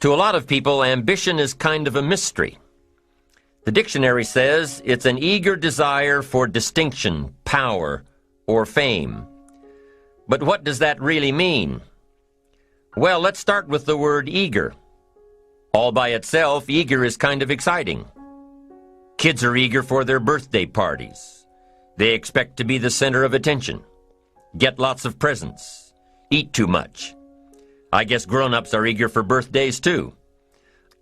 To a lot of people, ambition is kind of a mystery. The dictionary says it's an eager desire for distinction, power, or fame. But what does that really mean? Well, let's start with the word eager. All by itself, eager is kind of exciting. Kids are eager for their birthday parties. They expect to be the center of attention, get lots of presents, eat too much. I guess grown-ups are eager for birthdays too.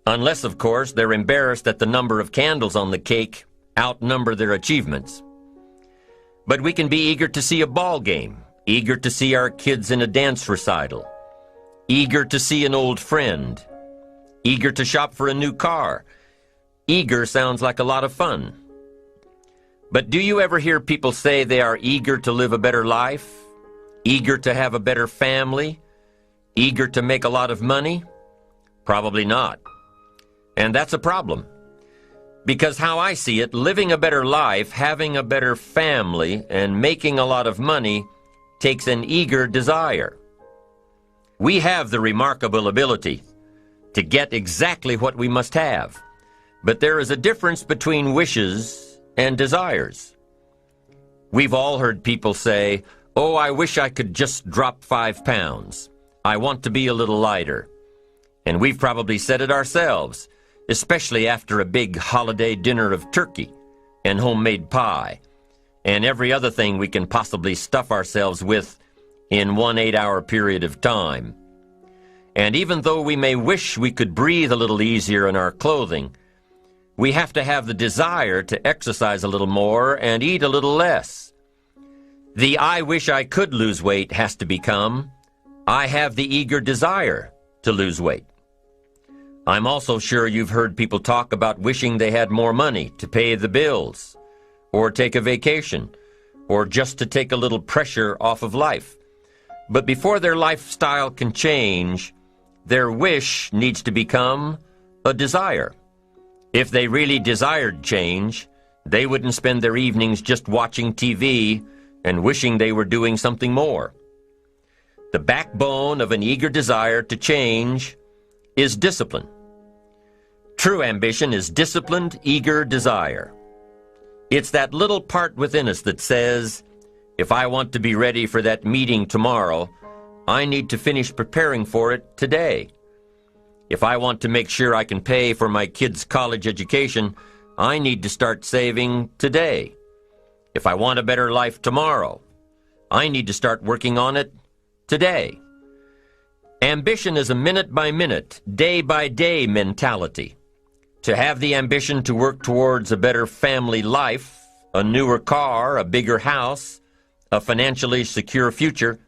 Unless, of course, they're embarrassed that the number of candles on the cake outnumber their achievements. But we can be eager to see a ball game, eager to see our kids in a dance recital, eager to see an old friend, eager to shop for a new car. Eager sounds like a lot of fun. But do you ever hear people say they are eager to live a better life, eager to have a better family, eager to make a lot of money? Probably not. And that's a problem. Because how I see it, living a better life, having a better family, and making a lot of money takes an eager desire. We have the remarkable ability to get exactly what we must have. But there is a difference between wishes and desires. We've all heard people say, "Oh, I wish I could just drop 5 pounds. I want to be a little lighter." And we've probably said it ourselves, especially after a big holiday dinner of turkey and homemade pie and every other thing we can possibly stuff ourselves with in one 8-hour period of time. And even though we may wish we could breathe a little easier in our clothing, we have to have the desire to exercise a little more and eat a little less. The "I wish I could lose weight" has to become, "I have the eager desire to lose weight." I'm also sure you've heard people talk about wishing they had more money to pay the bills, or take a vacation, or just to take a little pressure off of life. But before their lifestyle can change, their wish needs to become a desire. If they really desired change, they wouldn't spend their evenings just watching TV and wishing they were doing something more. The backbone of an eager desire to change is discipline. True ambition is disciplined, eager desire. It's that little part within us that says, if I want to be ready for that meeting tomorrow, I need to finish preparing for it today. If I want to make sure I can pay for my kids' college education, I need to start saving today. If I want a better life tomorrow, I need to start working on it today. Ambition is a minute-by-minute, day-by-day mentality. To have the ambition to work towards a better family life, a newer car, a bigger house, a financially secure future,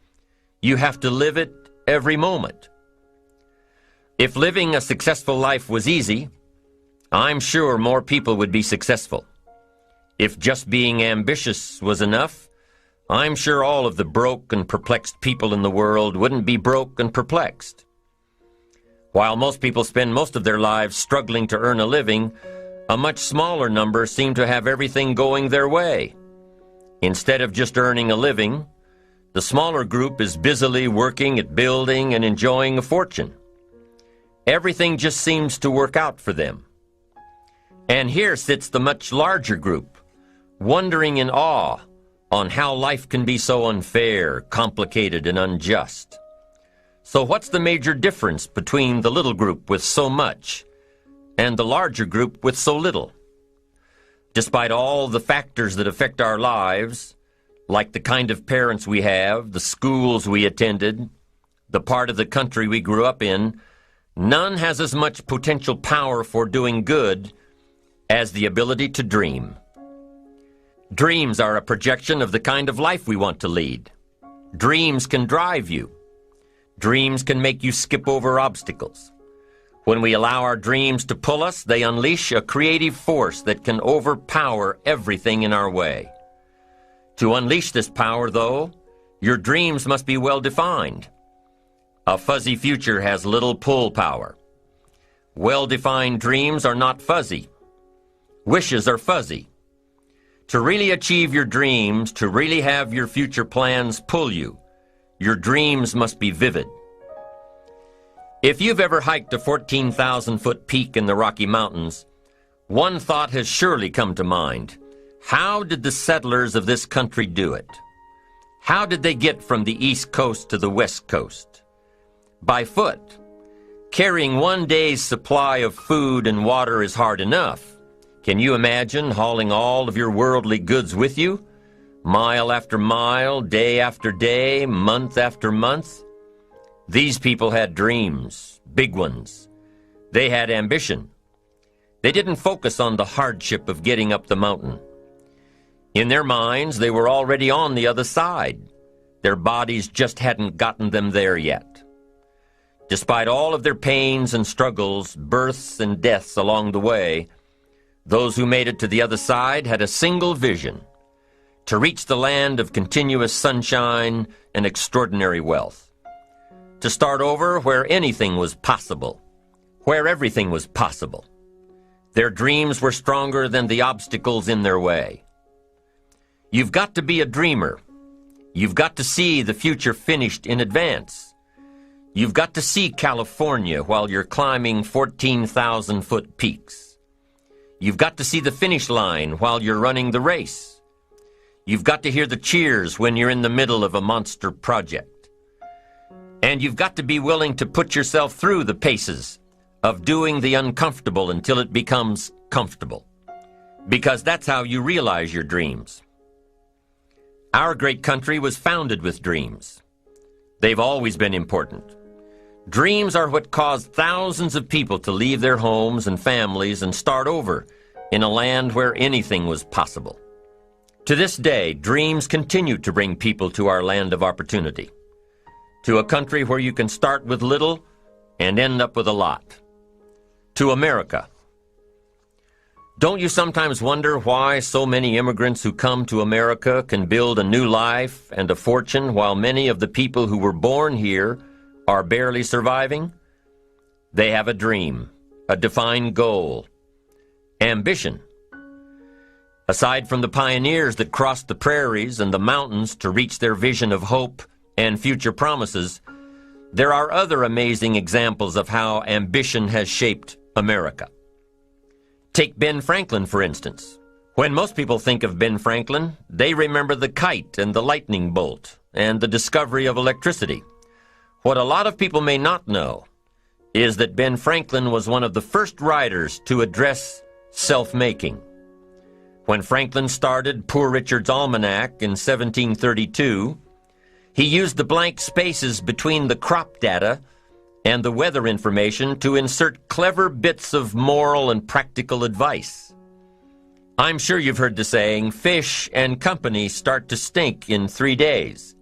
you have to live it every moment. If living a successful life was easy, I'm sure more people would be successful. If just being ambitious was enough, I'm sure all of the broke and perplexed people in the world wouldn't be broke and perplexed. While most people spend most of their lives struggling to earn a living, a much smaller number seem to have everything going their way. Instead of just earning a living, the smaller group is busily working at building and enjoying a fortune. Everything just seems to work out for them. And here sits the much larger group, wondering in awe on how life can be so unfair, complicated, and unjust. So what's the major difference between the little group with so much and the larger group with so little? Despite all the factors that affect our lives, like the kind of parents we have, the schools we attended, the part of the country we grew up in, none has as much potential power for doing good as the ability to dream. Dreams are a projection of the kind of life we want to lead. Dreams can drive you. Dreams can make you skip over obstacles. When we allow our dreams to pull us, they unleash a creative force that can overpower everything in our way. To unleash this power, though, your dreams must be well defined. A fuzzy future has little pull power. Well-defined dreams are not fuzzy. Wishes are fuzzy. To really achieve your dreams, to really have your future plans pull you, your dreams must be vivid. If you've ever hiked a 14,000-foot peak in the Rocky Mountains, one thought has surely come to mind. How did the settlers of this country do it? How did they get from the East Coast to the West Coast? By foot. Carrying one day's supply of food and water is hard enough. Can you imagine hauling all of your worldly goods with you? Mile after mile, day after day, month after month? These people had dreams, big ones. They had ambition. They didn't focus on the hardship of getting up the mountain. In their minds, they were already on the other side. Their bodies just hadn't gotten them there yet. Despite all of their pains and struggles, births and deaths along the way, those who made it to the other side had a single vision: to reach the land of continuous sunshine and extraordinary wealth. To start over where anything was possible, where everything was possible. Their dreams were stronger than the obstacles in their way. You've got to be a dreamer. You've got to see the future finished in advance. You've got to see California while you're climbing 14,000-foot peaks. You've got to see the finish line while you're running the race. You've got to hear the cheers when you're in the middle of a monster project. And you've got to be willing to put yourself through the paces of doing the uncomfortable until it becomes comfortable. Because that's how you realize your dreams. Our great country was founded with dreams. They've always been important. Dreams are what caused thousands of people to leave their homes and families and start over in a land where anything was possible. To this day, dreams continue to bring people to our land of opportunity, to a country where you can start with little and end up with a lot, to America. Don't you sometimes wonder why so many immigrants who come to America can build a new life and a fortune while many of the people who were born here are barely surviving? They have a dream, a defined goal, ambition. Aside from the pioneers that crossed the prairies and the mountains to reach their vision of hope and future promises, there are other amazing examples of how ambition has shaped America. Take Ben Franklin, for instance. When most people think of Ben Franklin, they remember the kite and the lightning bolt and the discovery of electricity. What a lot of people may not know is that Ben Franklin was one of the first writers to address self-making. When Franklin started Poor Richard's Almanac in 1732, he used the blank spaces between the crop data and the weather information to insert clever bits of moral and practical advice. I'm sure you've heard the saying, fish and company start to stink in 3 days.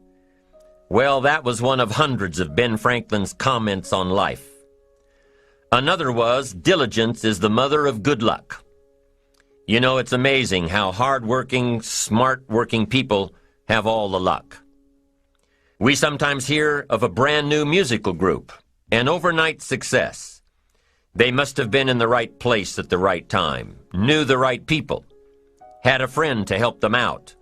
Well, that was one of hundreds of Ben Franklin's comments on life. Another was, diligence is the mother of good luck. You know, it's amazing how hard-working, smart-working people have all the luck. We sometimes hear of a brand-new musical group, an overnight success. They must have been in the right place at the right time, knew the right people, had a friend to help them out.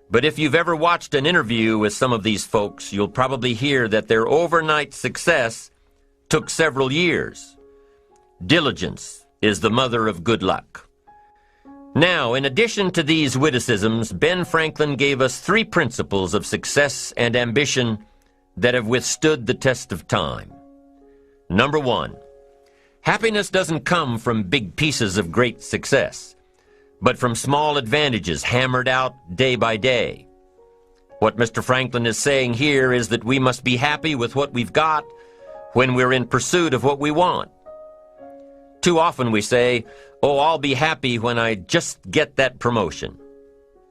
But if you've ever watched an interview with some of these folks, you'll probably hear that their overnight success took several years. Diligence is the mother of good luck. Now, in addition to these witticisms, Ben Franklin gave us 3 principles of success and ambition that have withstood the test of time. Number 1, happiness doesn't come from big pieces of great success, but from small advantages hammered out day by day. What Mr. Franklin is saying here is that we must be happy with what we've got when we're in pursuit of what we want. Too often we say, oh, I'll be happy when I just get that promotion.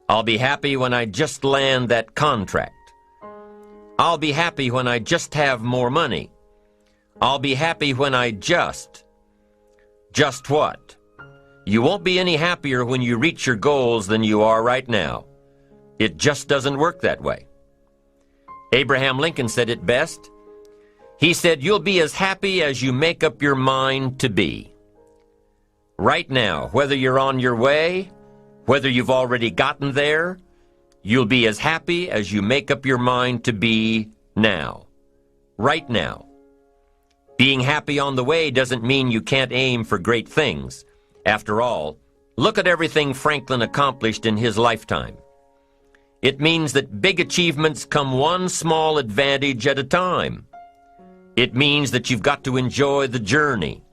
I'll be happy when I just land that contract. I'll be happy when I just have more money. I'll be happy when I just what? You won't be any happier when you reach your goals than you are right now. It just doesn't work that way. Abraham Lincoln said it best. He said, you'll be as happy as you make up your mind to be. Right now, whether you're on your way, whether you've already gotten there, you'll be as happy as you make up your mind to be now. Right now. Being happy on the way doesn't mean you can't aim for great things. After all, look at everything Franklin accomplished in his lifetime. It means that big achievements come one small advantage at a time. It means that you've got to enjoy the journey.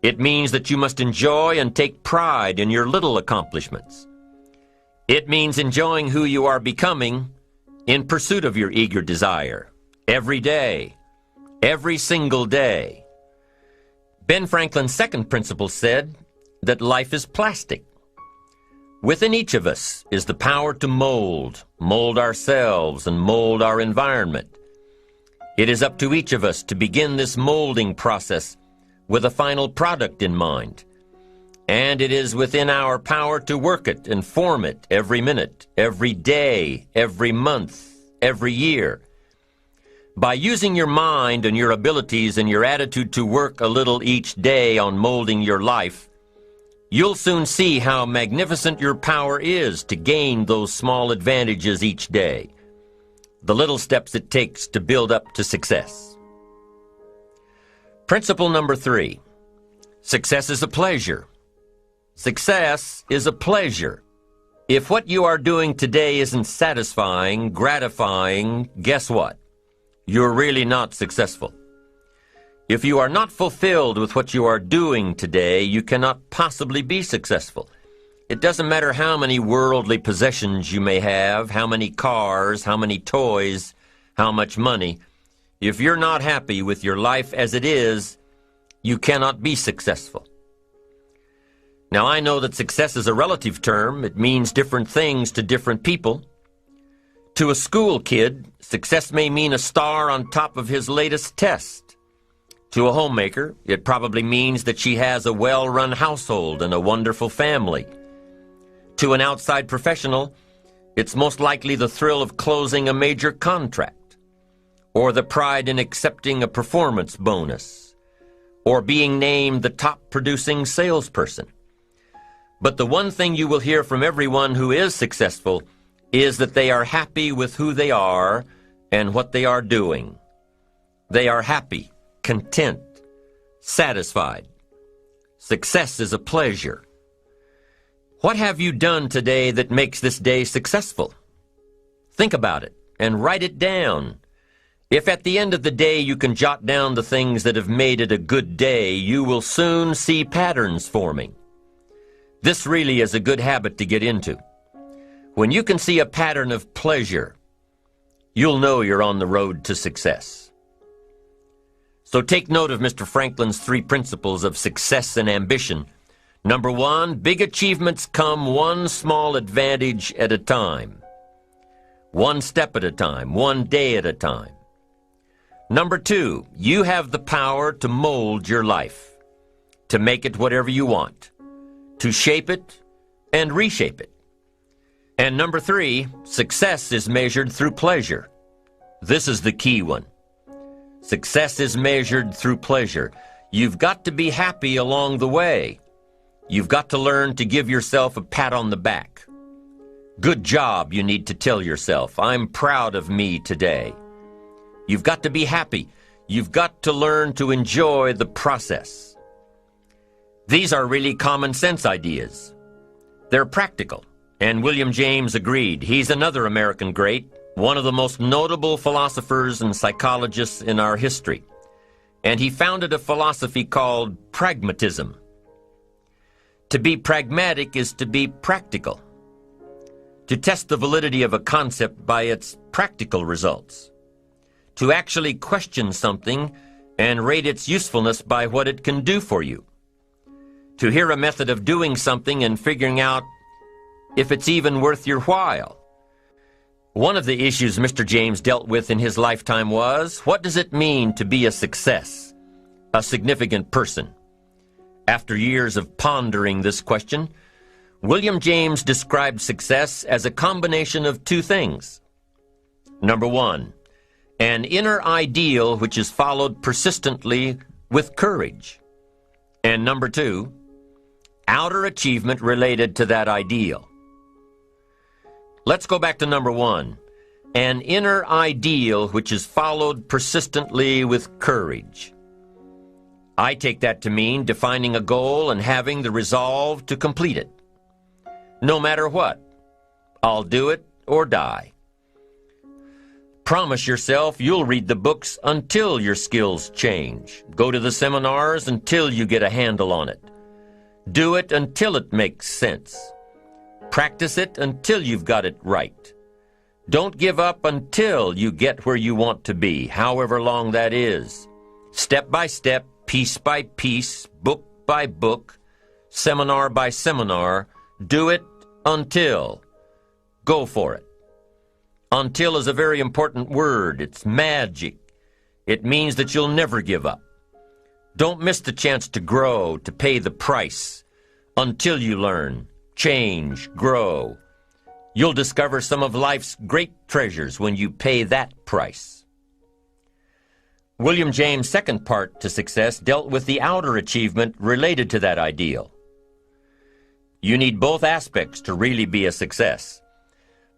It means that you must enjoy and take pride in your little accomplishments. It means enjoying who you are becoming in pursuit of your eager desire, every day, every single day. Ben Franklin's second principle said that life is plastic. Within each of us is the power to mold ourselves and mold our environment. It is up to each of us to begin this molding process with a final product in mind. And it is within our power to work it and form it every minute, every day, every month, every year. By using your mind and your abilities and your attitude to work a little each day on molding your life, you'll soon see how magnificent your power is to gain those small advantages each day, the little steps it takes to build up to success. Principle number 3, success is a pleasure. Success is a pleasure. If what you are doing today isn't satisfying, gratifying, guess what? You're really not successful. If you are not fulfilled with what you are doing today, you cannot possibly be successful. It doesn't matter how many worldly possessions you may have, how many cars, how many toys, how much money. If you're not happy with your life as it is, you cannot be successful. Now, I know that success is a relative term. It means different things to different people. To a school kid, success may mean a star on top of his latest test. To a homemaker, it probably means that she has a well-run household and a wonderful family. To an outside professional, it's most likely the thrill of closing a major contract, or the pride in accepting a performance bonus, or being named the top-producing salesperson. But the one thing you will hear from everyone who is successful is that they are happy with who they are and what they are doing. They are happy, content, satisfied. Success is a pleasure. What have you done today that makes this day successful? Think about it and write it down. If at the end of the day you can jot down the things that have made it a good day, you will soon see patterns forming. This really is a good habit to get into. When you can see a pattern of pleasure, you'll know you're on the road to success. So take note of Mr. Franklin's 3 principles of success and ambition. Number 1, big achievements come one small advantage at a time. One step at a time, one day at a time. Number 2, you have the power to mold your life, to make it whatever you want, to shape it and reshape it. And number 3, success is measured through pleasure. This is the key one. Success is measured through pleasure. You've got to be happy along the way. You've got to learn to give yourself a pat on the back. Good job, you need to tell yourself. I'm proud of me today. You've got to be happy. You've got to learn to enjoy the process. These are really common sense ideas. They're practical, and William James agreed. He's another American great, one of the most notable philosophers and psychologists in our history. And he founded a philosophy called pragmatism. To be pragmatic is to be practical, to test the validity of a concept by its practical results, to actually question something and rate its usefulness by what it can do for you, to hear a method of doing something and figuring out if it's even worth your while. One of the issues Mr. James dealt with in his lifetime was, what does it mean to be a success, a significant person? After years of pondering this question, William James described success as a combination of 2 things. Number 1, an inner ideal which is followed persistently with courage. And number 2, outer achievement related to that ideal. Let's go back to number 1, an inner ideal which is followed persistently with courage. I take that to mean defining a goal and having the resolve to complete it. No matter what, I'll do it or die. Promise yourself you'll read the books until your skills change. Go to the seminars until you get a handle on it. Do it until it makes sense. Practice it until you've got it right. Don't give up until you get where you want to be, however long that is. Step by step, piece by piece, book by book, seminar by seminar, do it until. Go for it. Until is a very important word. It's magic. It means that you'll never give up. Don't miss the chance to grow, to pay the price. Until you learn, change, grow. You'll discover some of life's great treasures when you pay that price. William James' second part to success dealt with the outer achievement related to that ideal. You need both aspects to really be a success.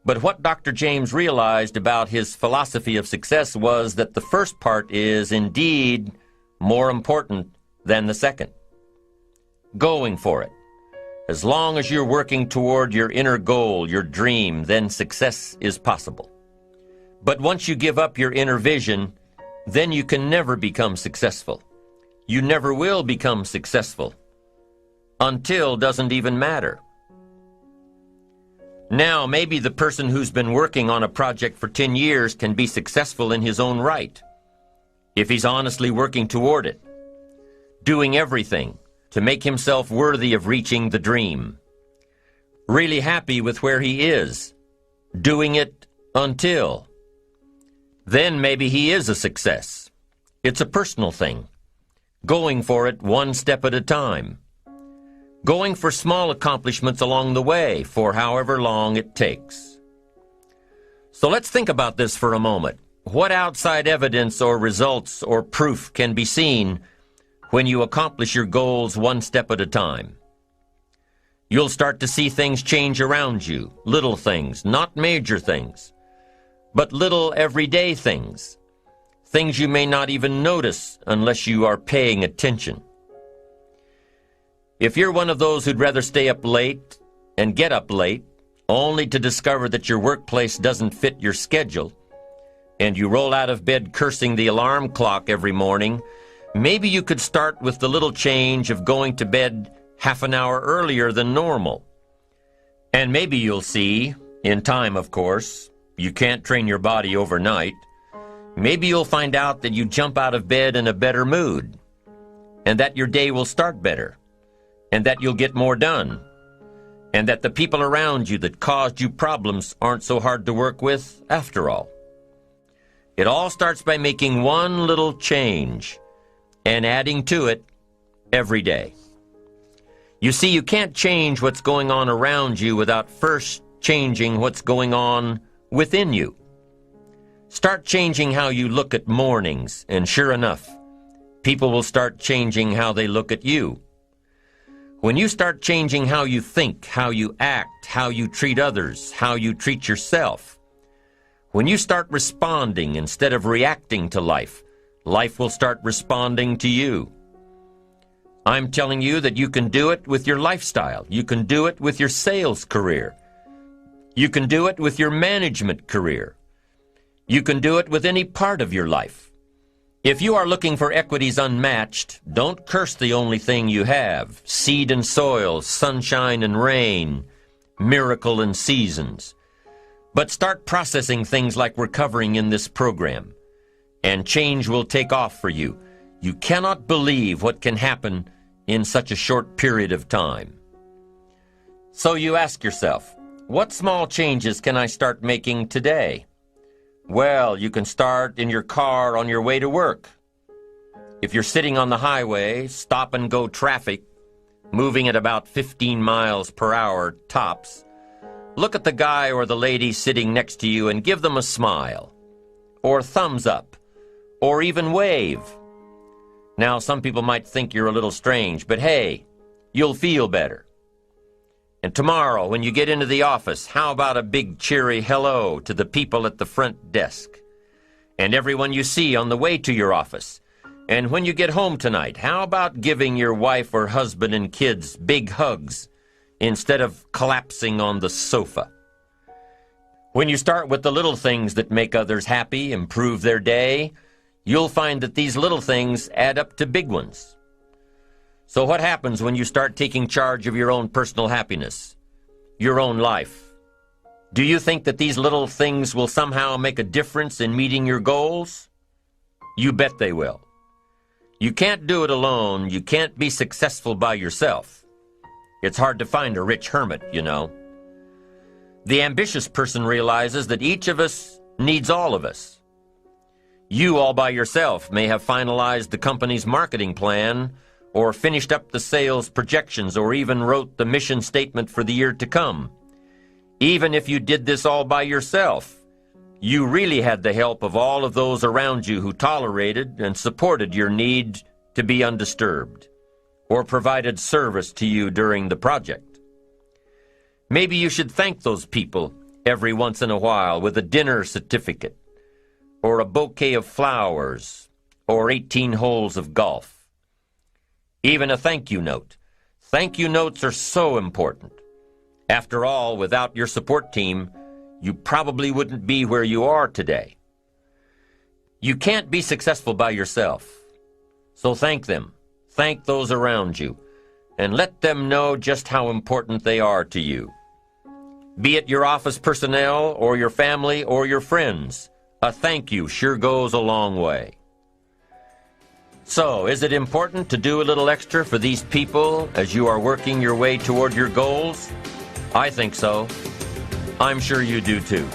But what Dr. James realized about his philosophy of success was that the first part is indeed more important than the second. Going for it. As long as you're working toward your inner goal, your dream, then success is possible. But once you give up your inner vision, then you can never become successful. You never will become successful. Until doesn't even matter. Now, maybe the person who's been working on a project for 10 years can be successful in his own right, if he's honestly working toward it, doing everything to make himself worthy of reaching the dream, really happy with where he is, doing it until. Then maybe he is a success. It's a personal thing, going for it one step at a time. Going for small accomplishments along the way for however long it takes. So let's think about this for a moment. What outside evidence or results or proof can be seen when you accomplish your goals one step at a time? You'll start to see things change around you, little things, not major things, but little everyday things, things you may not even notice unless you are paying attention. If you're one of those who'd rather stay up late and get up late, only to discover that your workplace doesn't fit your schedule, and you roll out of bed cursing the alarm clock every morning, maybe you could start with the little change of going to bed half an hour earlier than normal. And maybe you'll see, in time of course, you can't train your body overnight, maybe you'll find out that you jump out of bed in a better mood, and that your day will start better, and that you'll get more done, and that the people around you that caused you problems aren't so hard to work with after all. It all starts by making one little change and adding to it every day. You see, you can't change what's going on around you without first changing what's going on within you. Start changing how you look at mornings, and sure enough, people will start changing how they look at you. When you start changing how you think, how you act, how you treat others, how you treat yourself, when you start responding instead of reacting to life, life will start responding to you. I'm telling you that you can do it with your lifestyle. You can do it with your sales career. You can do it with your management career. You can do it with any part of your life. If you are looking for equities unmatched, don't curse the only thing you have: seed and soil, sunshine and rain, miracle and seasons. But start processing things like we're covering in this program, and change will take off for you. You cannot believe what can happen in such a short period of time. So you ask yourself, what small changes can I start making today? Well, you can start in your car on your way to work. If you're sitting on the highway, stop-and-go traffic, moving at about 15 miles per hour tops, look at the guy or the lady sitting next to you and give them a smile, or thumbs up, or even wave. Now, some people might think you're a little strange, but hey, you'll feel better. And tomorrow, when you get into the office, how about a big cheery hello to the people at the front desk, and everyone you see on the way to your office, And when you get home tonight, how about giving your wife or husband and kids big hugs instead of collapsing on the sofa? When you start with the little things that make others happy, improve their day, you'll find that these little things add up to big ones. So what happens when you start taking charge of your own personal happiness, your own life? Do you think that these little things will somehow make a difference in meeting your goals? You bet they will. You can't do it alone. You can't be successful by yourself. It's hard to find a rich hermit, you know. The ambitious person realizes that each of us needs all of us. You all by yourself may have finalized the company's marketing plan, or finished up the sales projections, or even wrote the mission statement for the year to come. Even if you did this all by yourself, you really had the help of all of those around you who tolerated and supported your need to be undisturbed, or provided service to you during the project. Maybe you should thank those people every once in a while with a dinner certificate, or a bouquet of flowers, or 18 holes of golf. Even a thank you note. Thank you notes are so important. After all, without your support team, you probably wouldn't be where you are today. You can't be successful by yourself. So thank them. Thank those around you, and let them know just how important they are to you. Be it your office personnel or your family or your friends, a thank you sure goes a long way. So, is it important to do a little extra for these people as you are working your way toward your goals? I think so. I'm sure you do too.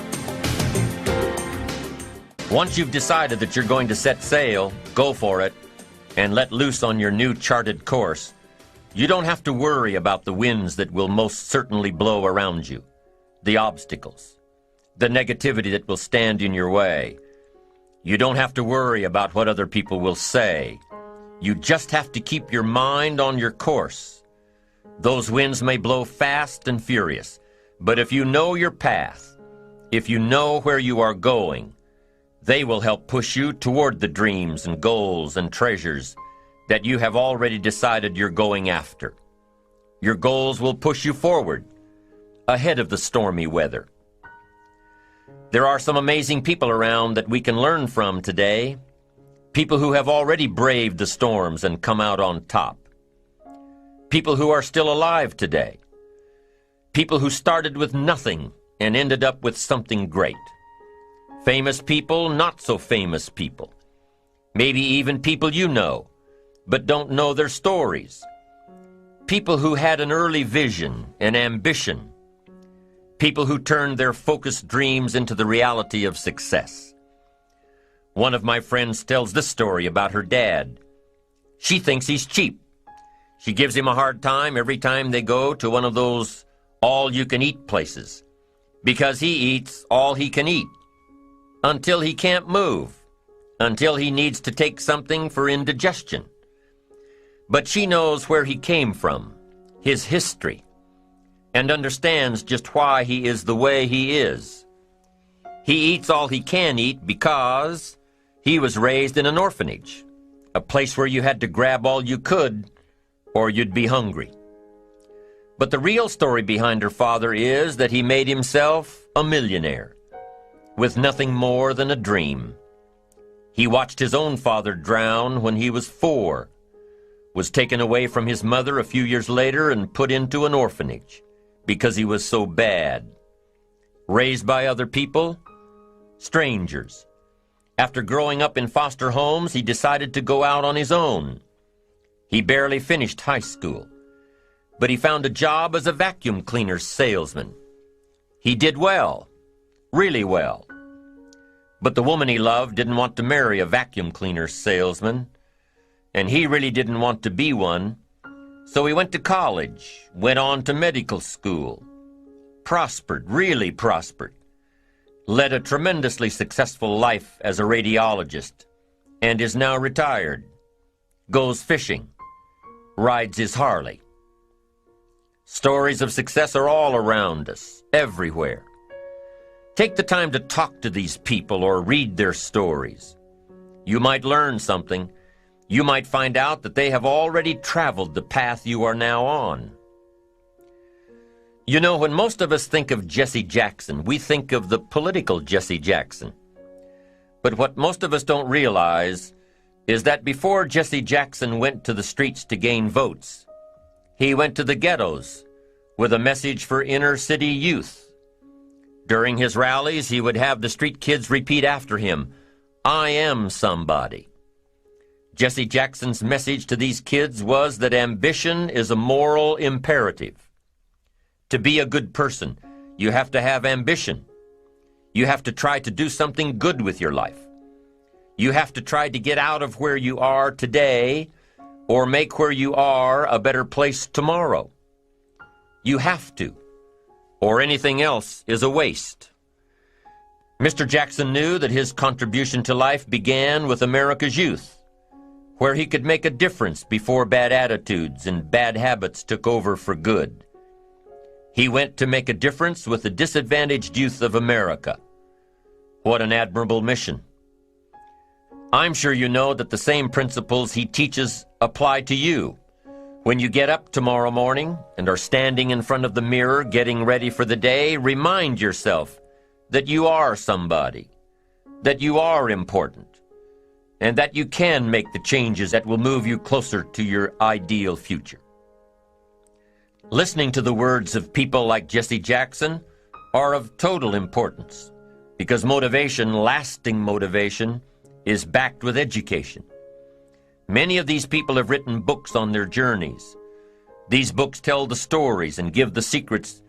Once you've decided that you're going to set sail, go for it, and let loose on your new charted course. You don't have to worry about the winds that will most certainly blow around you, the obstacles, the negativity that will stand in your way. You don't have to worry about what other people will say. You just have to keep your mind on your course. Those winds may blow fast and furious, but if you know your path, if you know where you are going, they will help push you toward the dreams and goals and treasures that you have already decided you're going after. Your goals will push you forward, ahead of the stormy weather. There are some amazing people around that we can learn from today, people who have already braved the storms and come out on top, people who are still alive today, people who started with nothing and ended up with something great, famous people, not so famous people, maybe even people you know, but don't know their stories, people who had an early vision and ambition, people who turned their focused dreams into the reality of success. One of my friends tells this story about her dad. She thinks he's cheap. She gives him a hard time every time they go to one of those all-you-can-eat places, because he eats all he can eat, until he can't move, until he needs to take something for indigestion. But she knows where he came from, his history, and understands just why he is the way he is. He eats all he can eat because he was raised in an orphanage, a place where you had to grab all you could or you'd be hungry. But the real story behind her father is that he made himself a millionaire with nothing more than a dream. He watched his own father drown when he was 4, was taken away from his mother a few years later and put into an orphanage because he was so bad. Raised by other people, strangers. After growing up in foster homes, he decided to go out on his own. He barely finished high school, but he found a job as a vacuum cleaner salesman. He did well, really well. But the woman he loved didn't want to marry a vacuum cleaner salesman, and he really didn't want to be one. So he went to college, went on to medical school, prospered, really prospered, led a tremendously successful life as a radiologist, and is now retired, goes fishing, rides his Harley. Stories of success are all around us, everywhere. Take the time to talk to these people or read their stories. You might learn something, you might find out that they have already traveled the path you are now on. You know, when most of us think of Jesse Jackson, we think of the political Jesse Jackson. But what most of us don't realize is that before Jesse Jackson went to the streets to gain votes, he went to the ghettos with a message for inner-city youth. During his rallies, he would have the street kids repeat after him, "I am somebody." Jesse Jackson's message to these kids was that ambition is a moral imperative. To be a good person, you have to have ambition. You have to try to do something good with your life. You have to try to get out of where you are today or make where you are a better place tomorrow. You have to, or anything else is a waste. Mr. Jackson knew that his contribution to life began with America's youth, where he could make a difference before bad attitudes and bad habits took over for good. He went to make a difference with the disadvantaged youth of America. What an admirable mission. I'm sure you know that the same principles he teaches apply to you. When you get up tomorrow morning and are standing in front of the mirror getting ready for the day, remind yourself that you are somebody, that you are important, and that you can make the changes that will move you closer to your ideal future. Listening to the words of people like Jesse Jackson are of total importance because motivation, lasting motivation, is backed with education. Many of these people have written books on their journeys. These books tell the stories and give the secrets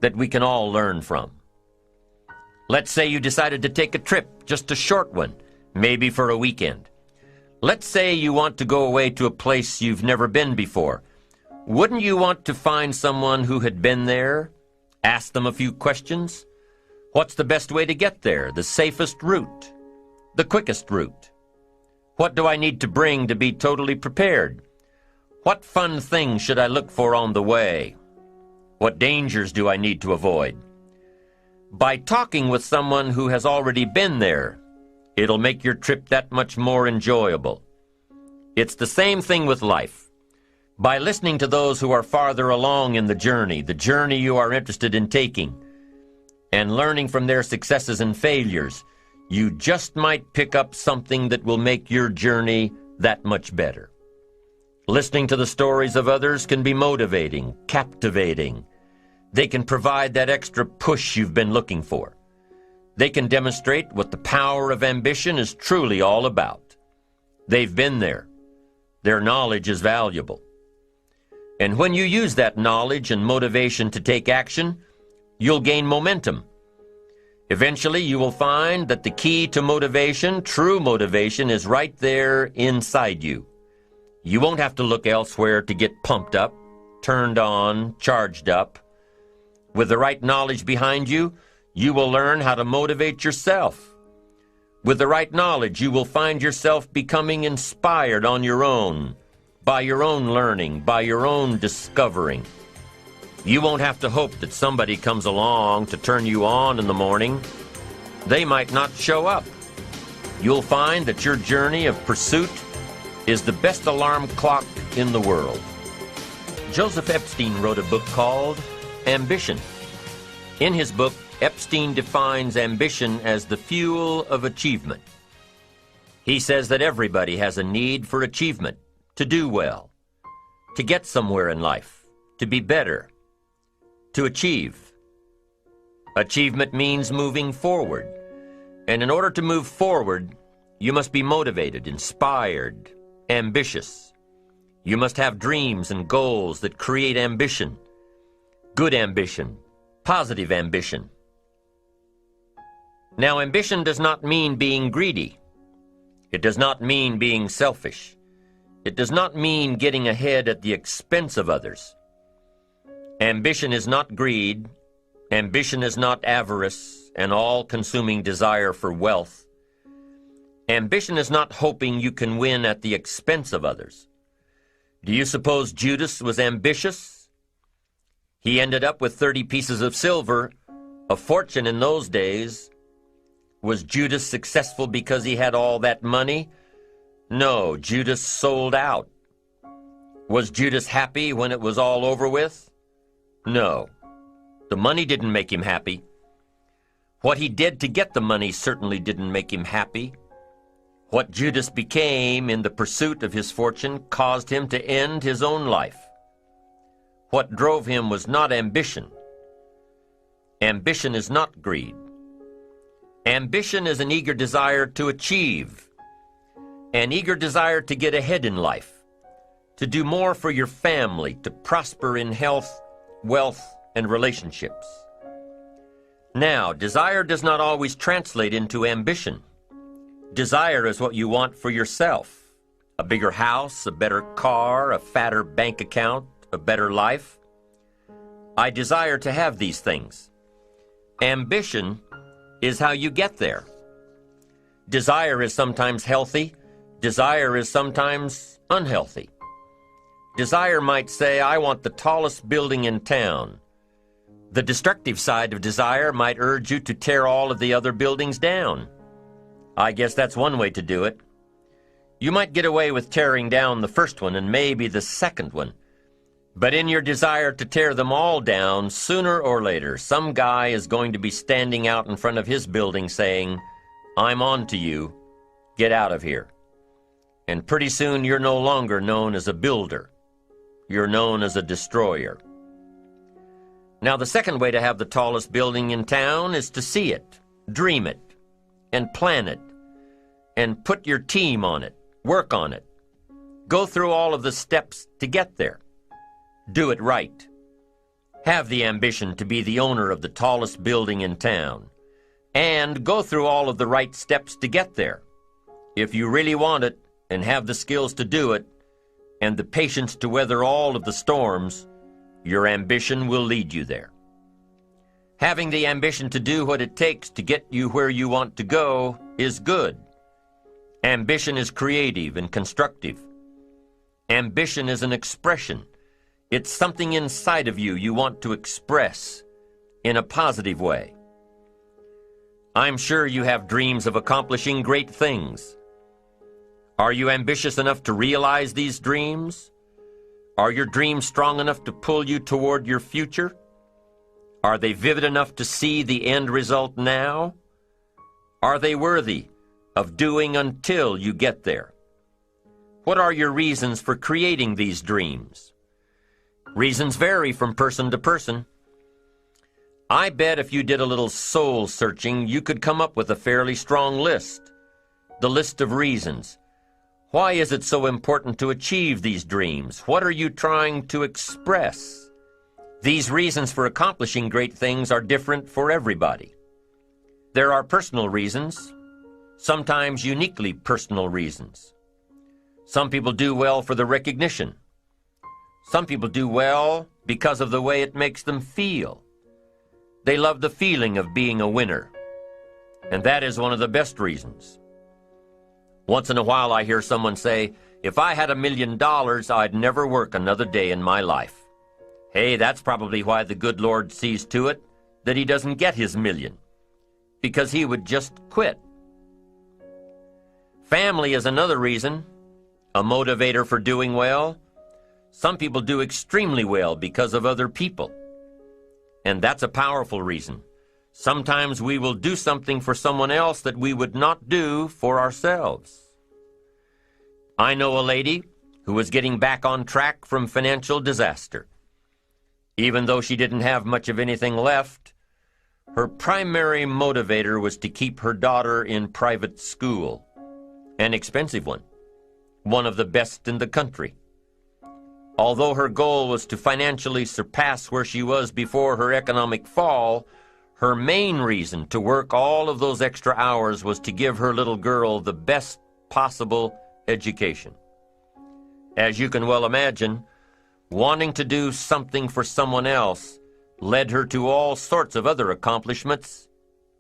that we can all learn from. Let's say you decided to take a trip, just a short one, maybe for a weekend. Let's say you want to go away to a place you've never been before. Wouldn't you want to find someone who had been there? Ask them a few questions. What's the best way to get there? The safest route? The quickest route? What do I need to bring to be totally prepared? What fun things should I look for on the way? What dangers do I need to avoid? By talking with someone who has already been there, it'll make your trip that much more enjoyable. It's the same thing with life. By listening to those who are farther along in the journey you are interested in taking, and learning from their successes and failures, you just might pick up something that will make your journey that much better. Listening to the stories of others can be motivating, captivating. They can provide that extra push you've been looking for. They can demonstrate what the power of ambition is truly all about. They've been there. Their knowledge is valuable. And when you use that knowledge and motivation to take action, you'll gain momentum. Eventually, you will find that the key to motivation, true motivation, is right there inside you. You won't have to look elsewhere to get pumped up, turned on, charged up. With the right knowledge behind you, you will learn how to motivate yourself. With the right knowledge, you will find yourself becoming inspired on your own, by your own learning, by your own discovering. You won't have to hope that somebody comes along to turn you on in the morning. They might not show up. You'll find that your journey of pursuit is the best alarm clock in the world. Joseph Epstein wrote a book called Ambition. In his book, Epstein defines ambition as the fuel of achievement. He says that everybody has a need for achievement, to do well, to get somewhere in life, to be better, to achieve. Achievement means moving forward. And in order to move forward, you must be motivated, inspired, ambitious. You must have dreams and goals that create ambition. Good ambition, positive ambition. Now, ambition does not mean being greedy. It does not mean being selfish. It does not mean getting ahead at the expense of others. Ambition is not greed. Ambition is not avarice, an all-consuming desire for wealth. Ambition is not hoping you can win at the expense of others. Do you suppose Judas was ambitious? He ended up with 30 pieces of silver, a fortune in those days. Was Judas successful because he had all that money? No, Judas sold out. Was Judas happy when it was all over with? No. The money didn't make him happy. What he did to get the money certainly didn't make him happy. What Judas became in the pursuit of his fortune caused him to end his own life. What drove him was not ambition. Ambition is not greed. Ambition is an eager desire to achieve, an eager desire to get ahead in life, to do more for your family, to prosper in health, wealth, and relationships. Now, desire does not always translate into ambition. Desire is what you want for yourself: a bigger house, a better car, a fatter bank account, a better life. I desire to have these things. Ambition is how you get there. Desire is sometimes healthy. Desire is sometimes unhealthy. Desire might say, I want the tallest building in town. The destructive side of desire might urge you to tear all of the other buildings down. I guess that's one way to do it. You might get away with tearing down the first one and maybe the second one. But in your desire to tear them all down, sooner or later, some guy is going to be standing out in front of his building saying, I'm on to you. Get out of here. And pretty soon you're no longer known as a builder. You're known as a destroyer. Now, the second way to have the tallest building in town is to see it, dream it, and plan it, and put your team on it, work on it. Go through all of the steps to get there. Do it right. Have the ambition to be the owner of the tallest building in town, and go through all of the right steps to get there. If you really want it, and have the skills to do it, and the patience to weather all of the storms, your ambition will lead you there. Having the ambition to do what it takes to get you where you want to go is good. Ambition is creative and constructive. Ambition is an expression. It's something inside of you want to express in a positive way. I'm sure you have dreams of accomplishing great things. Are you ambitious enough to realize these dreams? Are your dreams strong enough to pull you toward your future? Are they vivid enough to see the end result now? Are they worthy of doing until you get there? What are your reasons for creating these dreams? Reasons vary from person to person. I bet if you did a little soul searching, you could come up with a fairly strong list. The list of reasons. Why is it so important to achieve these dreams? What are you trying to express? These reasons for accomplishing great things are different for everybody. There are personal reasons, sometimes uniquely personal reasons. Some people do well for the recognition. Some people do well because of the way it makes them feel. They love the feeling of being a winner, and that is one of the best reasons. Once in a while I hear someone say, if I had $1 million, I'd never work another day in my life. Hey, that's probably why the good Lord sees to it that he doesn't get his million, because he would just quit. Family is another reason, a motivator for doing well. Some people do extremely well because of other people, and that's a powerful reason. Sometimes we will do something for someone else that we would not do for ourselves. I know a lady who was getting back on track from financial disaster. Even though she didn't have much of anything left, her primary motivator was to keep her daughter in private school, an expensive one of the best in the country. Although her goal was to financially surpass where she was before her economic fall, her main reason to work all of those extra hours was to give her little girl the best possible education. As you can well imagine, wanting to do something for someone else led her to all sorts of other accomplishments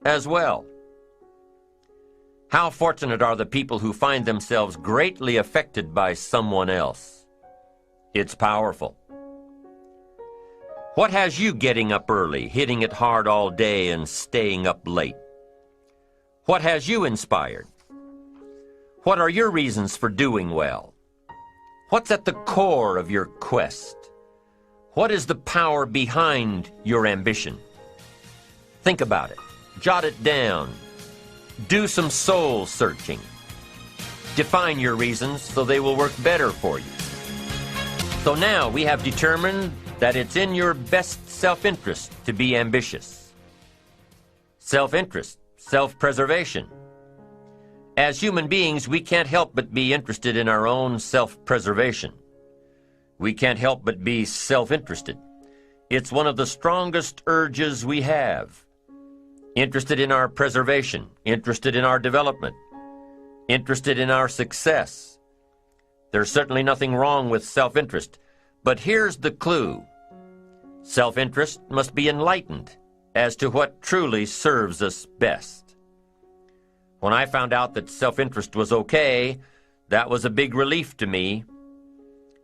as well. How fortunate are the people who find themselves greatly affected by someone else. It's powerful. What has you getting up early, hitting it hard all day, and staying up late? What has you inspired? What are your reasons for doing well? What's at the core of your quest? What is the power behind your ambition? Think about it. Jot it down. Do some soul searching. Define your reasons so they will work better for you. So now we have determined that it's in your best self-interest to be ambitious. Self-interest, self-preservation. As human beings, we can't help but be interested in our own self-preservation. We can't help but be self-interested. It's one of the strongest urges we have. Interested in our preservation, interested in our development, interested in our success. There's certainly nothing wrong with self-interest, but here's the clue. Self-interest must be enlightened as to what truly serves us best. When I found out that self-interest was okay, that was a big relief to me.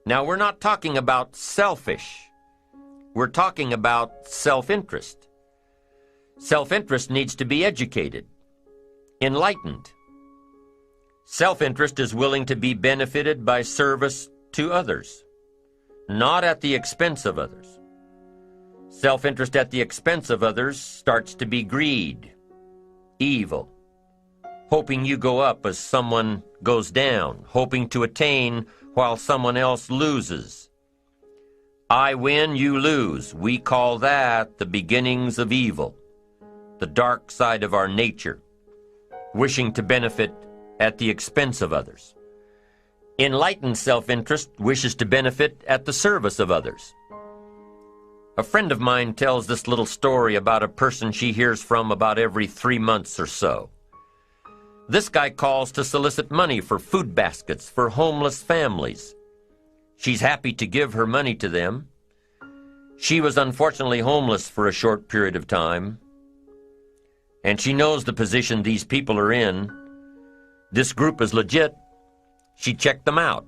Now, we're not talking about selfish. We're talking about self-interest. Self-interest needs to be educated, enlightened. Self-interest is willing to be benefited by service to others, not at the expense of others. Self-interest at the expense of others starts to be greed, evil, hoping you go up as someone goes down, hoping to attain while someone else loses. I win, you lose. We call that the beginnings of evil, the dark side of our nature, wishing to benefit at the expense of others. Enlightened self-interest wishes to benefit at the service of others. A friend of mine tells this little story about a person she hears from about every 3 months or so. This guy calls to solicit money for food baskets for homeless families. She's happy to give her money to them. She was unfortunately homeless for a short period of time, and she knows the position these people are in. This group is legit. She checked them out.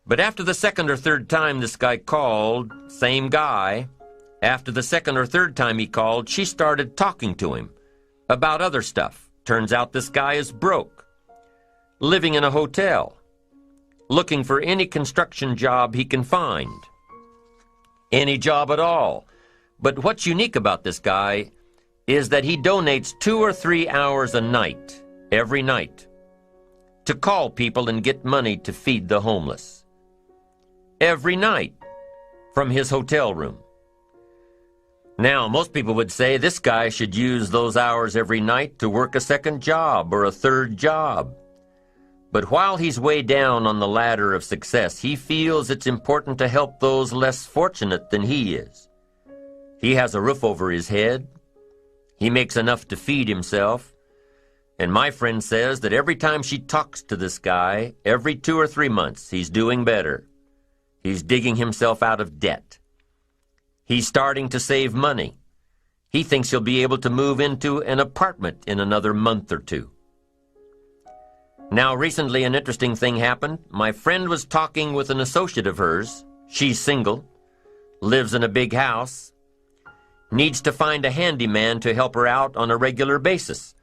But after the second or third time this guy called, same guy, after the second or third time he called, she started talking to him about other stuff. Turns out this guy is broke, living in a hotel, looking for any construction job he can find. Any job at all. But what's unique about this guy is that he donates 2 or 3 hours a night, every night, to call people and get money to feed the homeless. Every night, from his hotel room. Now, most people would say this guy should use those hours every night to work a second job or a third job. But while he's way down on the ladder of success, he feels it's important to help those less fortunate than he is. He has a roof over his head. He makes enough to feed himself. And my friend says that every time she talks to this guy, every 2 or 3 months, he's doing better. He's digging himself out of debt. He's starting to save money. He thinks he'll be able to move into an apartment in another month or 2. Now, recently an interesting thing happened. My friend was talking with an associate of hers. She's single, lives in a big house, needs to find a handyman to help her out on a regular basis,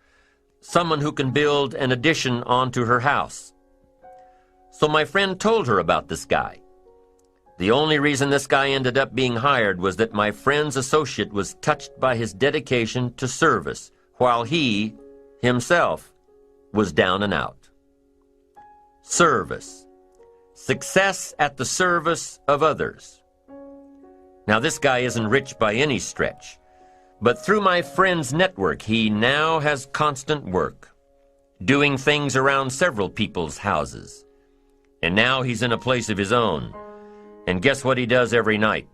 someone who can build an addition onto her house. So my friend told her about this guy. The only reason this guy ended up being hired was that my friend's associate was touched by his dedication to service, while he, himself, was down and out. Service. Success at the service of others. Now, this guy isn't rich by any stretch, but through my friend's network, he now has constant work, doing things around several people's houses. And now he's in a place of his own. And guess what he does every night?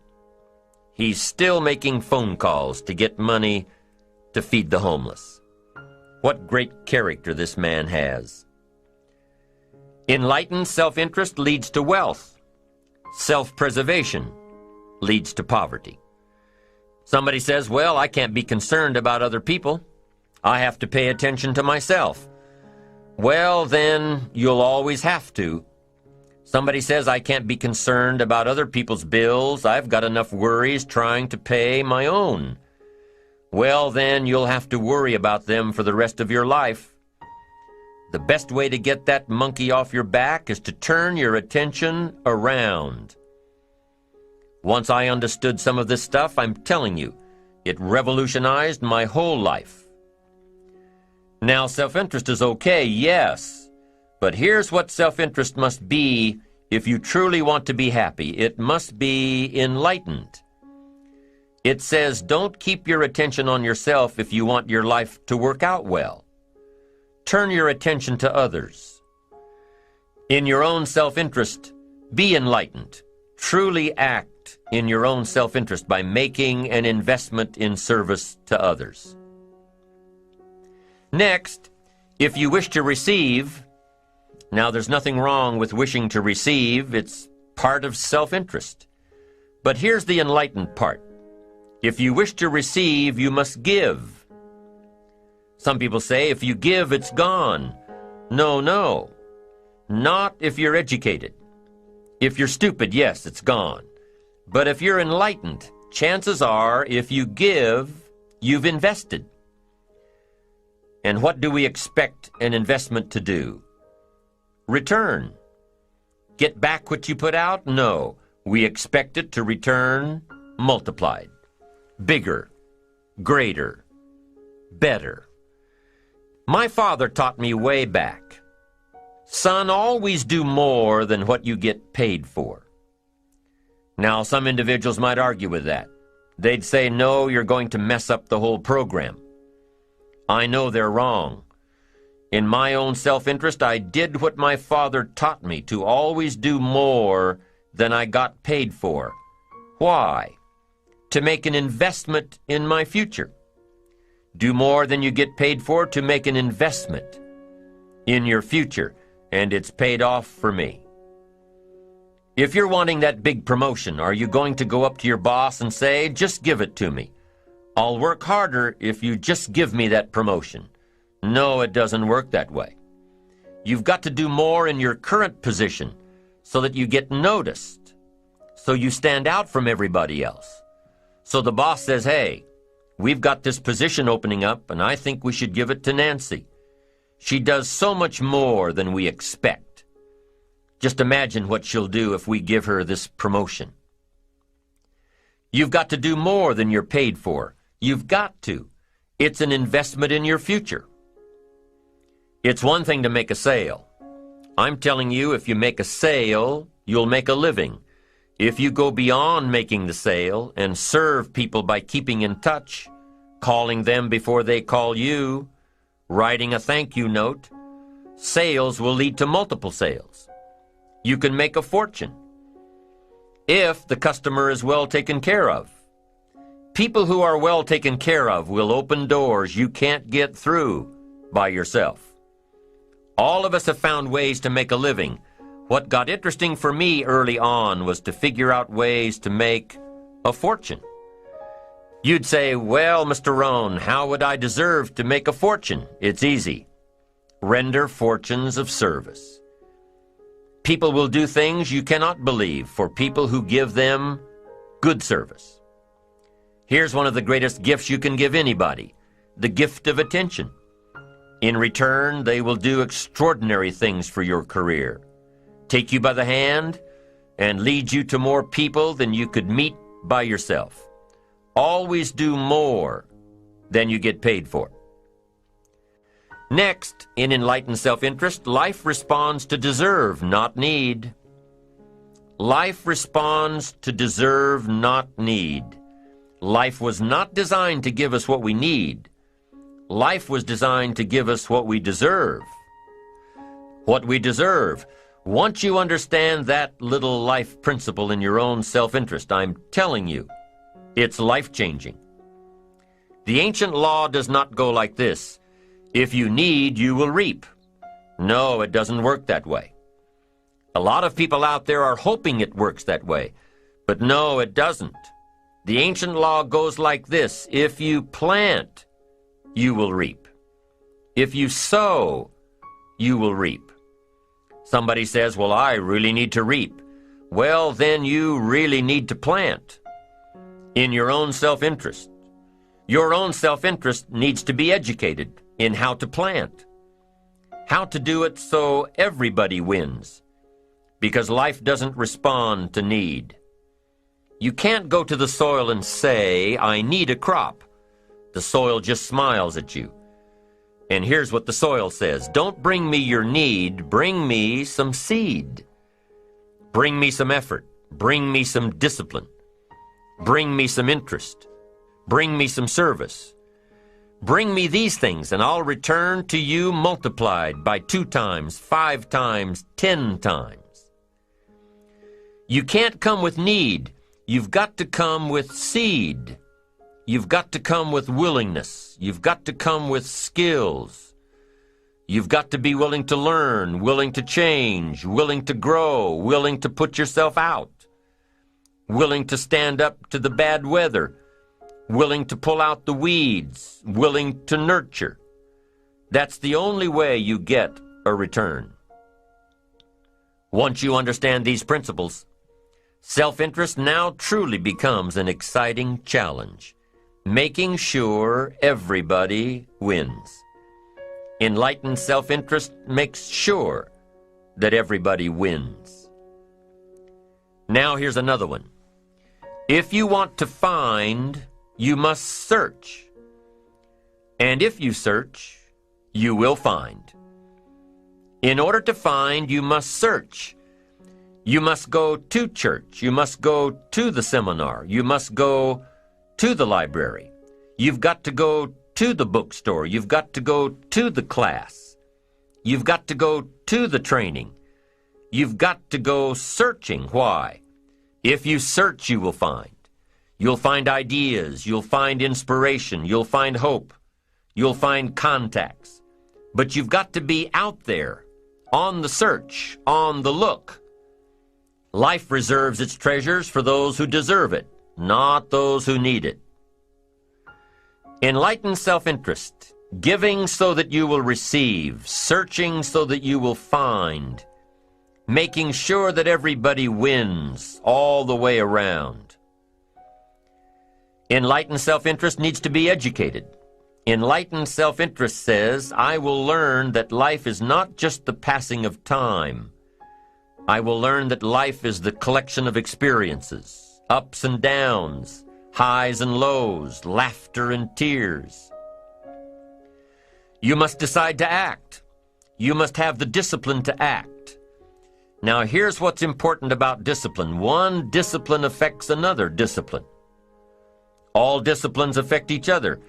He's still making phone calls to get money to feed the homeless. What great character this man has. Enlightened self-interest leads to wealth. Self-preservation leads to poverty. Somebody says, well, I can't be concerned about other people. I have to pay attention to myself. Well, then you'll always have to. Somebody says, I can't be concerned about other people's bills. I've got enough worries trying to pay my own. Well, then you'll have to worry about them for the rest of your life. The best way to get that monkey off your back is to turn your attention around. Once I understood some of this stuff, I'm telling you, it revolutionized my whole life. Now, self-interest is okay, yes, but here's what self-interest must be if you truly want to be happy. It must be enlightened. It says, don't keep your attention on yourself if you want your life to work out well. Turn your attention to others. In your own self-interest, be enlightened. Truly act in your own self-interest by making an investment in service to others. Next, if you wish to receive, now there's nothing wrong with wishing to receive, it's part of self-interest. But here's the enlightened part. If you wish to receive, you must give. Some people say, if you give, it's gone. No, no. Not if you're educated. If you're stupid, yes, it's gone. But if you're enlightened, chances are, if you give, you've invested. And what do we expect an investment to do? Return. Get back what you put out? No. We expect it to return multiplied. Bigger. Greater. Better. My father taught me way back, son, always do more than what you get paid for. Now, some individuals might argue with that. They'd say, no, you're going to mess up the whole program. I know they're wrong. In my own self-interest, I did what my father taught me, to always do more than I got paid for. Why? To make an investment in my future. Do more than you get paid for to make an investment in your future, and it's paid off for me. If you're wanting that big promotion, are you going to go up to your boss and say, just give it to me? I'll work harder if you just give me that promotion. No, it doesn't work that way. You've got to do more in your current position so that you get noticed, so you stand out from everybody else. So the boss says, hey, we've got this position opening up, and I think we should give it to Nancy. She does so much more than we expect. Just imagine what she'll do if we give her this promotion. You've got to do more than you're paid for. You've got to. It's an investment in your future. It's one thing to make a sale. I'm telling you, if you make a sale, you'll make a living. If you go beyond making the sale and serve people by keeping in touch, calling them before they call you, writing a thank you note, sales will lead to multiple sales. You can make a fortune if the customer is well taken care of. People who are well taken care of will open doors you can't get through by yourself. All of us have found ways to make a living. What got interesting for me early on was to figure out ways to make a fortune. You'd say, well, Mr. Rohn, how would I deserve to make a fortune? It's easy. Render fortunes of service. People will do things you cannot believe for people who give them good service. Here's one of the greatest gifts you can give anybody, the gift of attention. In return, they will do extraordinary things for your career. Take you by the hand, and lead you to more people than you could meet by yourself. Always do more than you get paid for. Next, in enlightened self-interest, life responds to deserve, not need. Life responds to deserve, not need. Life was not designed to give us what we need. Life was designed to give us what we deserve. What we deserve. Once you understand that little life principle in your own self-interest, I'm telling you, it's life-changing. The ancient law does not go like this. If you need, you will reap. No, it doesn't work that way. A lot of people out there are hoping it works that way, but no, it doesn't. The ancient law goes like this. If you plant, you will reap. If you sow, you will reap. Somebody says, well, I really need to reap. Well, then you really need to plant in your own self-interest. Your own self-interest needs to be educated in how to plant. how to do it so everybody wins, because life doesn't respond to need. You can't go to the soil and say, I need a crop. The soil just smiles at you. And here's what the soil says: don't bring me your need, bring me some seed. Bring me some effort, bring me some discipline, bring me some interest, bring me some service. Bring me these things, and I'll return to you multiplied by 2 times, 5 times, 10 times. You can't come with need. You've got to come with seed. You've got to come with willingness. You've got to come with skills. You've got to be willing to learn, willing to change, willing to grow, willing to put yourself out, willing to stand up to the bad weather, willing to pull out the weeds, willing to nurture. That's the only way you get a return. Once you understand these principles, self-interest now truly becomes an exciting challenge, making sure everybody wins. Enlightened self-interest makes sure that everybody wins. Now here's another one. If you want to find, you must search. And if you search, you will find. In order to find, you must search. You must go to church. You must go to the seminar. You must go to the library. You've got to go to the bookstore. You've got to go to the class. You've got to go to the training. You've got to go searching. Why? If you search, you will find. You'll find ideas, you'll find inspiration, you'll find hope, you'll find contacts. But you've got to be out there, on the search, on the look. Life reserves its treasures for those who deserve it, not those who need it. Enlightened self-interest, giving so that you will receive, searching so that you will find, making sure that everybody wins all the way around. Enlightened self-interest needs to be educated. Enlightened self-interest says, I will learn that life is not just the passing of time. I will learn that life is the collection of experiences, ups and downs, highs and lows, laughter and tears. You must decide to act. You must have the discipline to act. Now here's what's important about discipline. One discipline affects another discipline. All disciplines affect each other.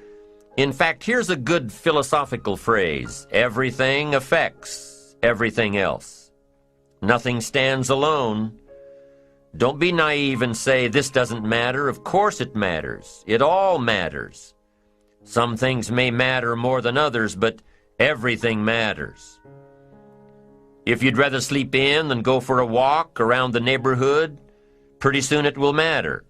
In fact, here's a good philosophical phrase: everything affects everything else. Nothing stands alone. Don't be naive and say, this doesn't matter. Of course it matters. It all matters. Some things may matter more than others, but everything matters. If you'd rather sleep in than go for a walk around the neighborhood, pretty soon it will matter.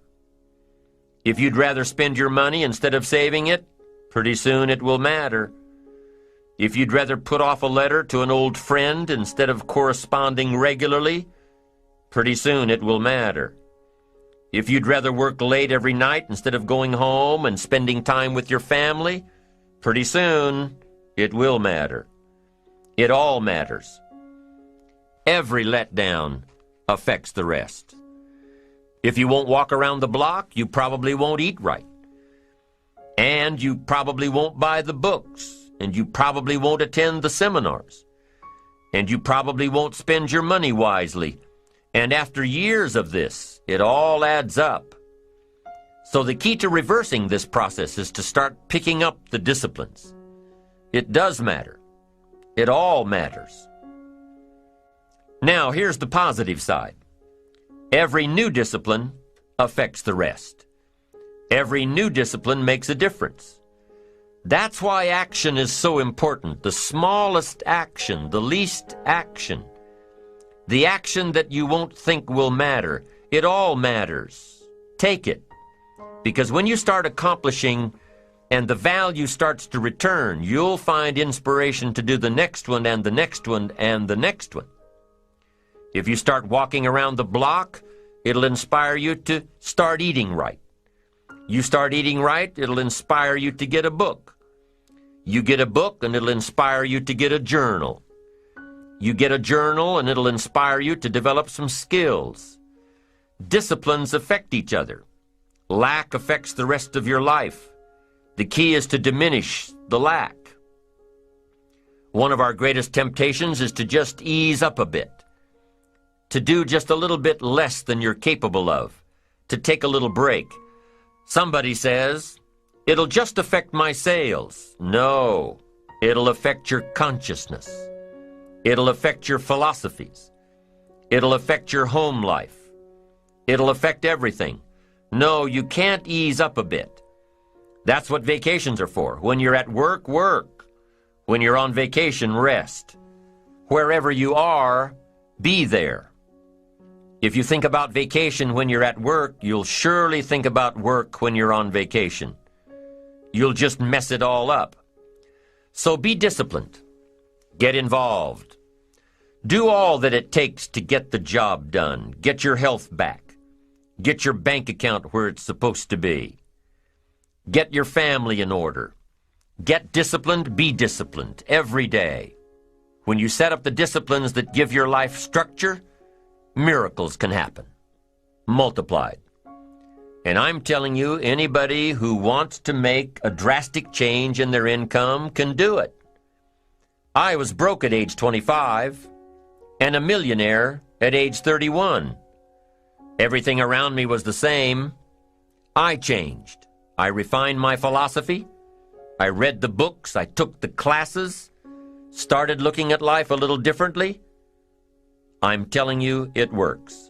If you'd rather spend your money instead of saving it, pretty soon it will matter. If you'd rather put off a letter to an old friend instead of corresponding regularly, pretty soon it will matter. If you'd rather work late every night instead of going home and spending time with your family, pretty soon it will matter. It all matters. Every letdown affects the rest. If you won't walk around the block, you probably won't eat right. And you probably won't buy the books. And you probably won't attend the seminars. And you probably won't spend your money wisely. And after years of this, it all adds up. So the key to reversing this process is to start picking up the disciplines. It does matter. It all matters. Now, here's the positive side. Every new discipline affects the rest. Every new discipline makes a difference. That's why action is so important. The smallest action, the least action, the action that you won't think will matter, it all matters. Take it. Because when you start accomplishing and the value starts to return, you'll find inspiration to do the next one and the next one and the next one. If you start walking around the block, it'll inspire you to start eating right. You start eating right, it'll inspire you to get a book. You get a book, and it'll inspire you to get a journal. You get a journal and it'll inspire you to develop some skills. Disciplines affect each other. Lack affects the rest of your life. The key is to diminish the lack. One of our greatest temptations is to just ease up a bit, to do just a little bit less than you're capable of, to take a little break. Somebody says, "It'll just affect my sales." No, it'll affect your consciousness. It'll affect your philosophies. It'll affect your home life. It'll affect everything. No, you can't ease up a bit. That's what vacations are for. When you're at work, work. When you're on vacation, rest. Wherever you are, be there. If you think about vacation when you're at work, you'll surely think about work when you're on vacation. You'll just mess it all up. So be disciplined. Get involved. Do all that it takes to get the job done. Get your health back. Get your bank account where it's supposed to be. Get your family in order. Get disciplined, be disciplined every day. When you set up the disciplines that give your life structure, miracles can happen, multiplied. And I'm telling you, anybody who wants to make a drastic change in their income can do it. I was broke at age 25 and a millionaire at age 31. Everything around me was the same. I changed. I refined my philosophy. I read the books. I took the classes. Started looking at life a little differently. I'm telling you, it works.